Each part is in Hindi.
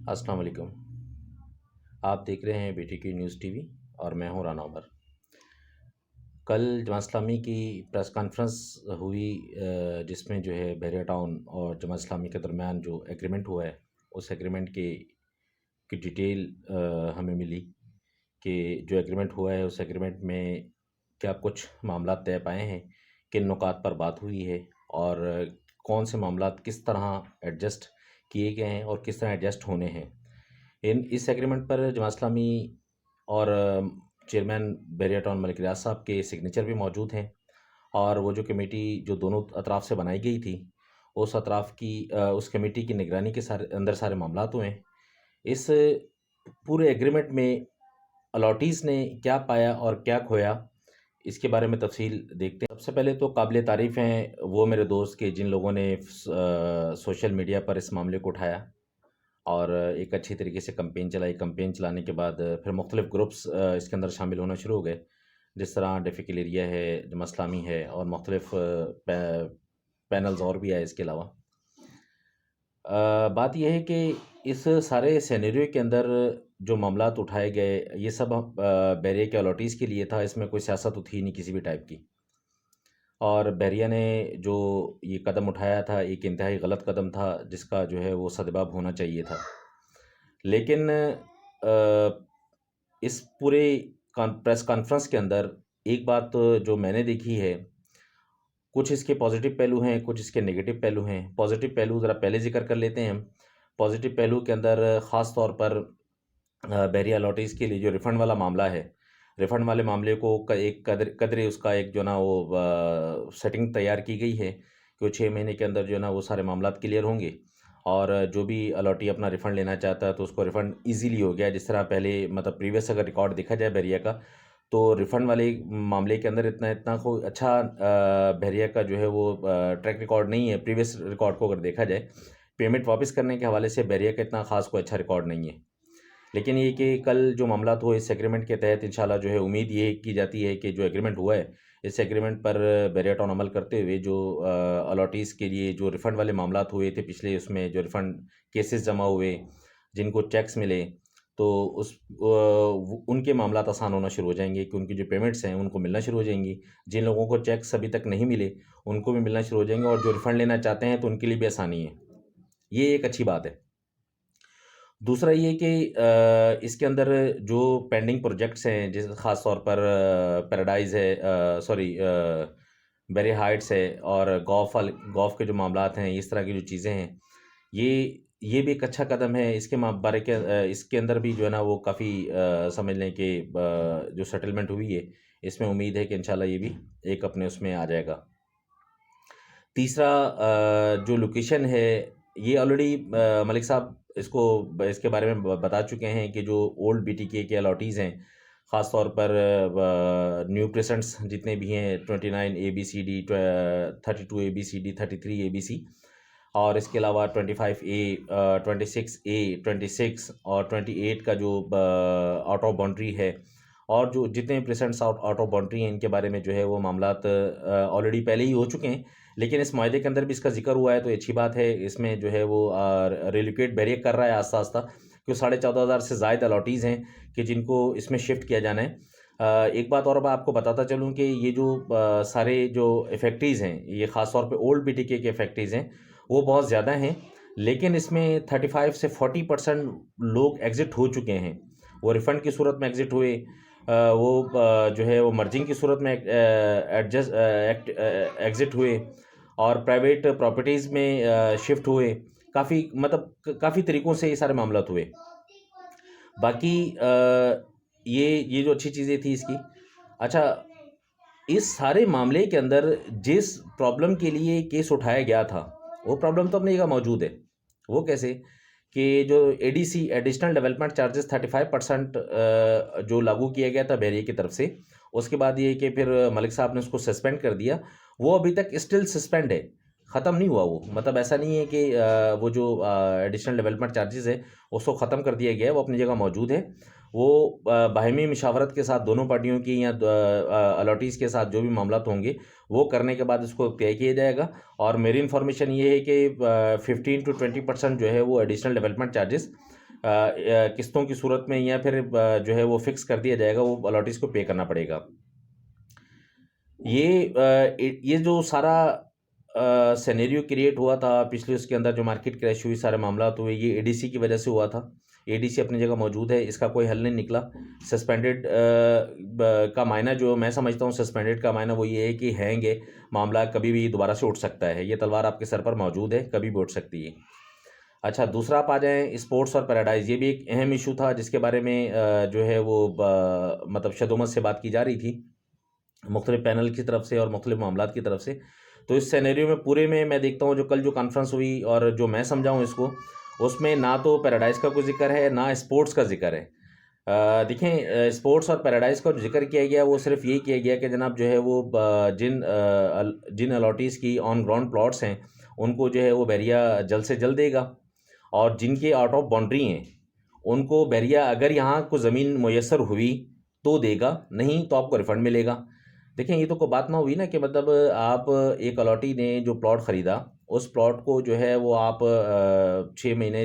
अस्सलाम वालेकुम। आप देख रहे हैं BTK न्यूज़ टीवी और मैं हूं राना उमर। कल जमात इस्लामी की प्रेस कॉन्फ्रेंस हुई जिसमें जो है बहरिया टाउन और जमात इस्लामी के दरमियान जो एग्रीमेंट हुआ है उस एग्रीमेंट की डिटेल हमें मिली कि जो एग्रीमेंट हुआ है उस एग्रीमेंट में क्या कुछ मामला तय पाए हैं, किन नुकात पर बात हुई है और कौन से मामला किस तरह एडजस्ट किए गए हैं और किस तरह एडजस्ट होने हैं। इस एग्रीमेंट पर जमात इस्लामी और चेयरमैन बहरिया टाउन मलिक रियाज साहब के सिग्नेचर भी मौजूद हैं और वो जो कमेटी जो दोनों अतराफ़ से बनाई गई थी उस अतराफ़ की उस कमेटी की निगरानी के अंदर सारे मामलात हुए हैं। इस पूरे एग्रीमेंट में अलॉटीज़ ने क्या पाया और क्या खोया, इसके बारे में तफसील देखते हैं। सबसे पहले तो काबिल तारीफ़ हैं वो मेरे दोस्त के जिन लोगों ने सोशल मीडिया पर इस मामले को उठाया और एक अच्छी तरीके से कैंपेन चलाई। कैंपेन चलाने के बाद फिर मुख्तलिफ़ ग्रुप्स इसके अंदर शामिल होना शुरू हो गए, जिस तरह डिफ़िकल एरिया है, जमात इस्लामी है और मुख्तलिफ़ पैनल्स और भी आए इसके अलावा। बात यह है कि इस सारे सिनेरियो के अंदर जो मामलात उठाए गए ये सब बहरिया के अलॉटीज़ के लिए था, इसमें कोई सियासत तो थी नहीं किसी भी टाइप की। और बहरिया ने जो ये कदम उठाया था एक इंतहाई गलत कदम था जिसका जो है वो सदबाब होना चाहिए था। लेकिन इस पूरे प्रेस कॉन्फ्रेंस के अंदर एक बात जो मैंने देखी है, कुछ इसके पॉजिटिव पहलू हैं, कुछ इसके नेगेटिव पहलू हैं। पॉजिटिव पहलू ज़रा पहले जिक्र कर लेते हैं हम। पॉजिटिव पहलू के अंदर ख़ास तौर पर बहरिया अलॉटीज़ के लिए जो रिफ़ंड वाला मामला है, रिफ़ंड वाले मामले को एक कदरे उसका एक जो ना वो सेटिंग तैयार की गई है कि वो 6 महीने के अंदर जो है ना वो सारे मामलात क्लियर होंगे और जो भी अलॉटी अपना रिफ़ंड लेना चाहता है तो उसको रिफ़ंड ईज़िली हो गया। जिस तरह पहले मतलब प्रीवियस अगर रिकॉर्ड देखा जाए बहरिया का, तो रिफ़ंड वाले मामले के अंदर इतना इतना कोई अच्छा बहरिया का जो है वो ट्रैक रिकॉर्ड नहीं है। प्रीवियस रिकॉर्ड को अगर देखा जाए, पेमेंट वापस करने के हवाले से बहरिया का इतना ख़ास कोई अच्छा रिकॉर्ड नहीं है। लेकिन ये कि कल जो मामलात हुए इस एग्रीमेंट के तहत इंशाल्लाह जो है उम्मीद ये की जाती है कि जो एग्रीमेंट हुआ है, इस एग्रीमेंट पर बहरिया टाउन अमल करते हुए जो अलॉटीज़ के लिए जो रिफ़ंड वाले मामलात हुए थे पिछले उसमें जो रिफ़ंड केसेस जमा हुए, जिनको चेक्स मिले, तो उनके मामलात आसान होना शुरू हो जाएँगे कि उनकी जो पेमेंट्स हैं उनको मिलना शुरू हो जाएँगी। जिन लोगों को चेक्स अभी तक नहीं मिले, उनको भी मिलना शुरू हो जाएँगे और जो रिफ़ंड लेना चाहते हैं तो उनके लिए भी आसानी है। ये एक अच्छी बात है। दूसरा ये कि इसके अंदर जो पेंडिंग प्रोजेक्ट्स हैं जैसे ख़ास तौर पर पैराडाइज़ है, बेरी हाइट्स है और गौफ़ के जो मामलात हैं, इस तरह की जो चीज़ें हैं, ये भी एक अच्छा कदम है। इसके बारे के इसके अंदर भी जो है ना वो काफ़ी समझ लें कि जो सेटलमेंट हुई है, इसमें उम्मीद है कि इंशाल्लाह ये भी एक अपने उसमें आ जाएगा। तीसरा जो लोकेशन है, ये ऑलरेडी मलिक साहब इसके बारे में बता चुके हैं कि जो ओल्ड BTK के अलॉटीज़ हैं, ख़ास तौर पर न्यू क्रिसेंट्स जितने भी हैं 29 ABCD 32 ABCD 33 ABC और इसके अलावा 25A 26A 26 और 28 का जो आउट ऑफ बाउंड्री है और जो जितने प्रेसेंट्स आउट ऑफ बाउंड्री हैं इनके बारे में जो है वो मामलात ऑलरेडी पहले ही हो चुके हैं। लेकिन इस माहदे के अंदर भी इसका ज़िक्र हुआ है तो अच्छी बात है। इसमें जो है वो रिलोकेट बहरिया कर रहा है आस्ता-आस्ता, क्योंकि 14,500 से ज़ायद अलॉटीज़ हैं कि जिनको इसमें शिफ्ट किया जाना है। एक बात और मैं आपको बताता चलूँ कि ये जो सारे जो इफ़ेक्टिव्स हैं, ये ख़ास तौर पे ओल्ड BTK के इफ़ेक्टिव्स हैं, वो बहुत ज़्यादा हैं। लेकिन इसमें 35 से 40% लोग एग्ज़िट हो चुके हैं। वो रिफ़ंड की सूरत में एग्ज़िट हुए, जो है वो मर्जिंग की सूरत में एग्ज़िट हुए और प्राइवेट प्रॉपर्टीज़ में शिफ्ट हुए। काफ़ी मतलब काफ़ी तरीक़ों से ये सारे मामलात हुए। बाकी ये जो अच्छी चीज़ें थी इसकी। अच्छा, इस सारे मामले के अंदर जिस प्रॉब्लम के लिए केस उठाया गया था, वो प्रॉब्लम तो अपनी जगह मौजूद है। वो कैसे कि जो ADC एडिशनल डेवलपमेंट चार्जेस 35% जो लागू किया गया था बहरिया की तरफ से, उसके बाद ये कि फिर मलिक साहब ने उसको सस्पेंड कर दिया। वो अभी तक स्टिल सस्पेंड है, ख़त्म नहीं हुआ वो। मतलब ऐसा नहीं है कि वो जो एडिशनल डेवलपमेंट चार्जेस है उसको ख़त्म कर दिया गया है, वो अपनी जगह मौजूद है। वो बाहिमी मशावरत के साथ दोनों पार्टियों की या अलॉटीज़ के साथ जो भी मामलात होंगे वो करने के बाद इसको तय किया जाएगा। और मेरी इन्फॉर्मेशन ये है कि 15 to 20% जो है वो एडिशनल डेवलपमेंट चार्जेस किस्तों की सूरत में या फिर जो है वो फिक्स कर दिया जाएगा, वो अलॉटीज़ को पे करना पड़ेगा। ये जो सारा सिनेरियो क्रिएट हुआ था पिछले उसके अंदर, जो मार्केट क्रैश हुई, सारे मामलात हुए, ये एडीसी की वजह से हुआ था। एडीसी अपनी जगह मौजूद है, इसका कोई हल नहीं निकला। सस्पेंडेड का मायना जो मैं समझता हूँ, सस्पेंडेड का मायना वो ये है कि हैंग है, मामला कभी भी दोबारा से उठ सकता है। ये तलवार आपके सर पर मौजूद है, कभी भी उठ सकती है। अच्छा, दूसरा आप आ जाएँ स्पोर्ट्स और पैराडाइज़। ये भी एक अहम इशू था जिसके बारे में जो है वो मतलब शदोमत से बात की जा रही थी, मुख्तलिफ पैनल की तरफ से और मुख्तलिफ मामलात की तरफ से। तो इस सिनेरियो में पूरे में मैं देखता हूँ, जो कल जो कॉन्फ्रेंस हुई और जो मैं समझा हूँ इसको, उसमें ना तो पैराडाइज़ का कोई ज़िक्र है, ना स्पोर्ट्स का ज़िक्र है। देखें, स्पोर्ट्स और पैराडाइज़ का जो ज़िक्र किया गया वो सिर्फ़ ये किया गया कि जनाब जो है वो जिन अलॉटीज़ की ऑन ग्राउंड प्लॉट्स हैं, उनको जो है वो बैरिया जल्द से जल्द देगा, और जिनके आउट ऑफ बाउंड्री हैं उनको बैरिया अगर यहाँ को ज़मीन मुयस्सर हुई तो देगा, नहीं तो आपको रिफ़ंड मिलेगा। देखें, ये तो कोई बात ना हुई ना कि मतलब आप एक अलॉटी ने जो प्लॉट ख़रीदा, उस प्लॉट को जो है वो आप 6 महीने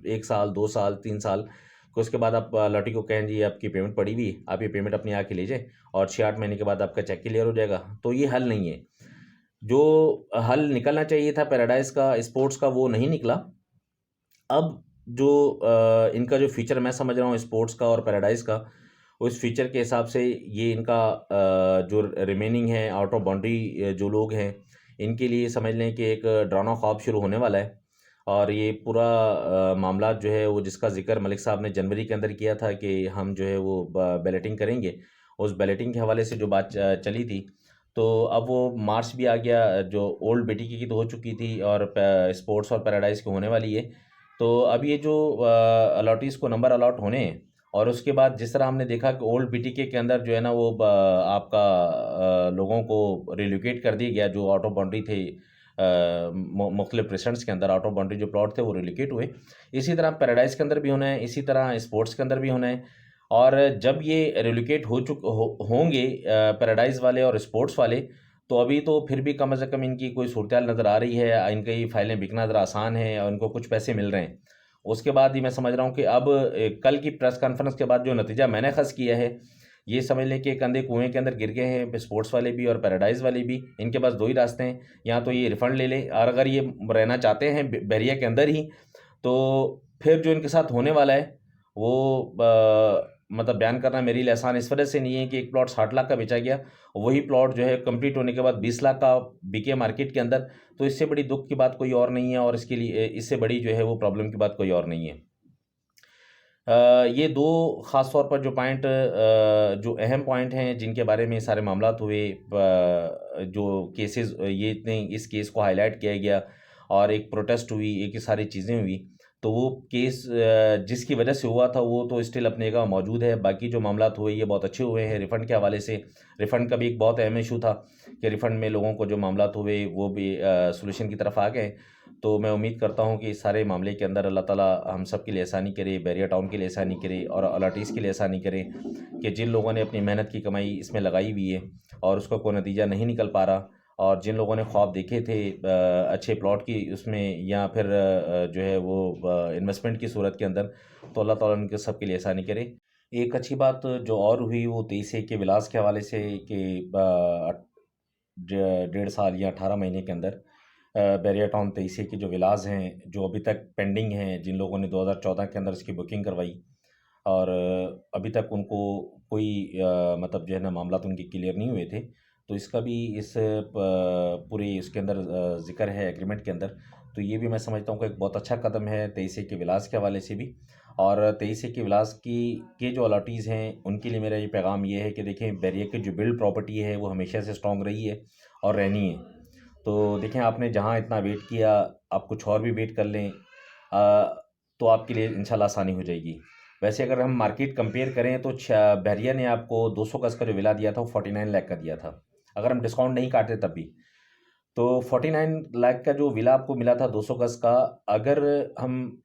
1 साल 2 साल 3 साल को, उसके बाद आप अलॉटी को कहें जी आपकी पेमेंट पड़ी हुई, आप ये पेमेंट अपनी आके ले जाए और 6-8 महीने के बाद आपका चेक क्लियर हो जाएगा। तो ये हल नहीं है। जो हल निकलना चाहिए था पैराडाइज़ का, स्पोर्ट्स का, वो नहीं निकला। अब जो इनका जो फ्यूचर मैं समझ रहा हूँ स्पोर्ट्स का और पैराडाइज़ का, उस फ्यूचर के हिसाब से ये इनका जो रिमेनिंग है आउट ऑफ बाउंड्री जो लोग हैं, इनके लिए समझ लें कि एक डरावना ख्वाब शुरू होने वाला है। और ये पूरा मामला जो है वो, जिसका ज़िक्र मलिक साहब ने जनवरी के अंदर किया था कि हम जो है वो बैलेटिंग करेंगे, उस बैलेटिंग के हवाले से जो बात चली थी, तो अब वो मार्च भी आ गया। जो ओल्ड बीटीके की तो हो चुकी थी और स्पोर्ट्स और पैराडाइज़ की होने वाली है। तो अब ये जो अलॉटीज़ को नंबर अलॉट होने हैं, और उसके बाद जिस तरह हमने देखा कि ओल्ड बीटीके के अंदर जो है ना वो आपका लोगों को रिलोकेट कर दिया गया, जो आउट ऑफ बाउंड्री थे, मुख्तलिफ प्रेसिडेंट्स के अंदर आउट ऑफ बाउंड्री जो प्लॉट थे वो रिलोकेट हुए। इसी तरह पैराडाइज़ के अंदर भी होना है, इसी तरह स्पोर्ट्स के अंदर भी होना है। और जब ये रिलोकेट होंगे पैराडाइज़ वाले और स्पोर्ट्स वाले, तो अभी तो फिर भी कम से कम इनकी कोई सूरत-हाल नज़र आ रही है, इनकी फ़ाइलें बिकना ज़रा आसान है और इनको कुछ पैसे मिल रहे हैं। उसके बाद ही मैं समझ रहा हूँ कि अब कल की प्रेस कॉन्फ्रेंस के बाद जो नतीजा मैंने ख़ास किया है, ये समझ लें कि कंधे कुएँ के अंदर गिर गए हैं, स्पोर्ट्स वाले भी और पैराडाइज़ वाले भी। इनके पास 2 ही रास्ते हैं, या तो ये रिफ़ंड ले लें, और अगर ये रहना चाहते हैं बैरिया के अंदर ही, तो फिर जो इनके साथ होने वाला है वो मतलब बयान करना मेरे लिए आसान इस वजह से नहीं है कि एक प्लॉट 60 लाख का बेचा गया, वही प्लॉट जो है कंप्लीट होने के बाद 20 लाख का बिके मार्केट के अंदर। तो इससे बड़ी दुख की बात कोई और नहीं है, और इसके लिए इससे बड़ी जो है वो प्रॉब्लम की बात कोई और नहीं है। ये 2 ख़ास तौर पर जो पॉइंट, जो अहम पॉइंट हैं जिनके बारे में सारे मामलात हुए, जो केसेस, ये इतने इस केस को हाईलाइट किया गया और एक प्रोटेस्ट हुई, एक ये सारी चीज़ें हुई, तो वो केस जिसकी वजह से हुआ था वो तो स्टिल अपने जगह मौजूद है। बाकी जो मामलात हुए ये बहुत अच्छे हुए हैं। रिफ़ंड के हवाले से, रिफ़ंड का भी एक बहुत अहम इशू था कि रिफ़ंड में लोगों को जो मामलात हुए वो भी सॉल्यूशन की तरफ आ गए। तो मैं उम्मीद करता हूँ कि इस सारे मामले के अंदर अल्लाह ताला हम सब के लिए आसानी करे, बैरिया टाउन के लिए आसानी करे और अलॉटीज़ के लिए आसानी करे, कि जिन लोगों ने अपनी मेहनत की कमाई इसमें लगाई हुई है और उसका कोई नतीजा नहीं निकल पा रहा, और जिन लोगों ने ख्वाब देखे थे अच्छे प्लॉट की उसमें, या फिर जो है वो इन्वेस्टमेंट की सूरत के अंदर, तो अल्लाह ताला उनके सब के लिए आसानी करे। एक अच्छी बात जो और हुई वो 23 के विलास के हवाले से, कि 1.5 साल या 18 महीने के अंदर बैरिया टाउन 23 के जो विलास हैं, जो अभी तक पेंडिंग हैं, जिन लोगों ने 2014 के अंदर इसकी बुकिंग करवाई और अभी तक उनको कोई मतलब जो है ना मामला उनके क्लियर नहीं हुए थे, तो इसका भी इस पूरे इसके अंदर ज़िक्र है एग्रीमेंट के अंदर। तो ये भी मैं समझता हूँ कि एक बहुत अच्छा कदम है 23 के विलास के हवाले से भी। और 23 के विलास की के जो अलॉटीज़ हैं उनके लिए मेरा ये पैगाम ये है कि देखें, बैरिया की जो बिल्ड प्रॉपर्टी है वो हमेशा से स्ट्रॉन्ग रही है और रहनी है। तो देखें, आपने जहाँ इतना वेट किया, आप कुछ और भी वेट कर लें, तो आपके लिए इंशाल्लाह आसानी हो जाएगी। वैसे अगर हम मार्केट कंपेयर करें तो बैरिया ने आपको 200 गज़ का जो विला दिया था वो 49 लाख का दिया था, अगर हम डिस्काउंट नहीं काटते तब भी। तो 49 लाख का जो विला आपको मिला था 200 गज़ का, अगर हम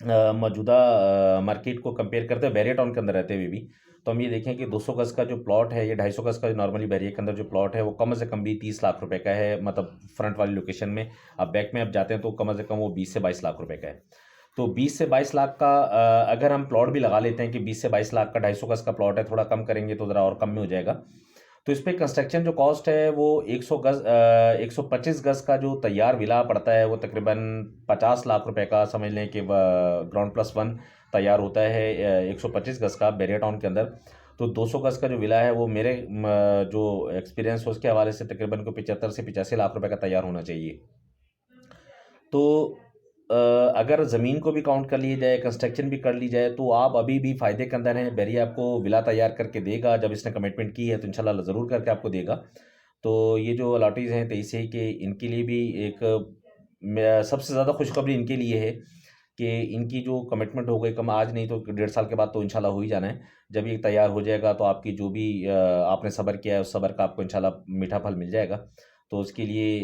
मौजूदा मार्केट को कंपेयर करते हैं बैरिया टाउन के अंदर रहते हुए भी, तो हम ये देखें कि 200 गज़ का जो प्लॉट है, ये 250 गज़ का जो नॉर्मली बैरिया के अंदर जो प्लॉट है वो कम से कम भी 30 लाख रुपए का है, मतलब फ्रंट वाली लोकेशन में। अब बैक में आप जाते हैं तो कम से कम वो 20 से 22 लाख रुपए का है। तो 20 से 22 लाख का अगर हम प्लॉट भी लगा लेते हैं कि 20 से 22 लाख का 250 गज का प्लॉट है, थोड़ा कम करेंगे तो ज़रा और कम में हो जाएगा। तो इस पे कंस्ट्रक्शन जो कॉस्ट है वो 125 गज का जो तैयार विला पड़ता है वो तकरीबन 50 लाख रुपए का समझ लें कि ग्राउंड प्लस वन तैयार होता है 125 गज का बैरिया टाउन के अंदर। तो 200 गज का जो विला है वो मेरे जो एक्सपीरियंस है उसके हवाले से तकरीबन को 75 से 85 लाख रुपए का तैयार होना चाहिए। तो अगर ज़मीन को भी काउंट कर लिया जाए, कंस्ट्रक्शन भी कर ली जाए, तो आप अभी भी फ़ायदे के अंदर हैं। बैरिया आपको विला तैयार करके देगा, जब इसने कमिटमेंट की है तो इंशाल्लाह ज़रूर करके आपको देगा। तो ये जो अलॉटीज़ हैं 23 से कि इनके लिए भी एक सबसे ज़्यादा खुशखबरी इनके लिए है कि इनकी जो कमिटमेंट हो गई, कम आज नहीं तो 1.5 साल के बाद तो इंशाल्लाह हो ही जाना है। जब ये तैयार हो जाएगा तो आपकी जो भी आपने सब्र किया है उस सब्र का आपको इंशाल्लाह मीठा फल मिल जाएगा। तो उसके लिए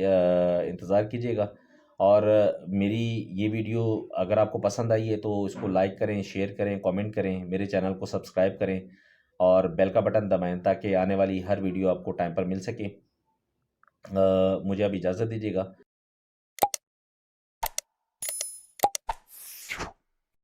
इंतज़ार कीजिएगा। और मेरी ये वीडियो अगर आपको पसंद आई है तो इसको लाइक करें, शेयर करें, कमेंट करें, मेरे चैनल को सब्सक्राइब करें और बेल का बटन दबाएं ताकि आने वाली हर वीडियो आपको टाइम पर मिल सके। मुझे अब इजाज़त दीजिएगा।